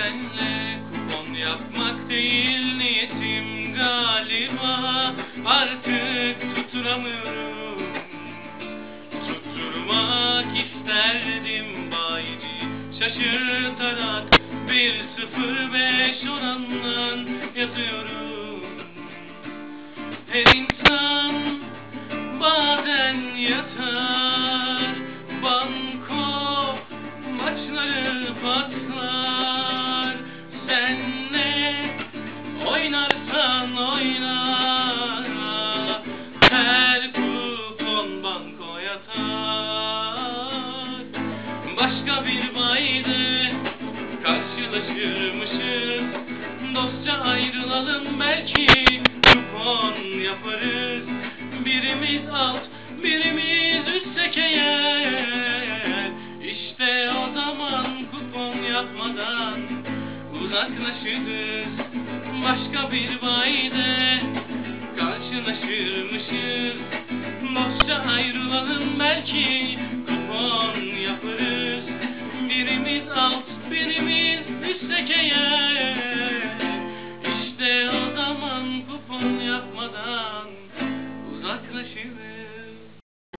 senle kupon yapmak değil niyetim galiba. Artık tutturamıyorum. Tutturmak isterdim bayci, şaşırtarak 1-0-5 oranla yatıyorum. Her insan bazen yatar, banko maçları patlar. Sen ne oynarsan oyna, her kupon banko yatar. Başka bir bayde karşılaşırmışız, dostça ayrılalım belki kupon yaparız. Birimiz alt, birimiz üstsek eğer, İşte o zaman kupon yapmadan uzaklaşırız. Başka bir bayde karşılaşırmışız, dostça ayrılalım belki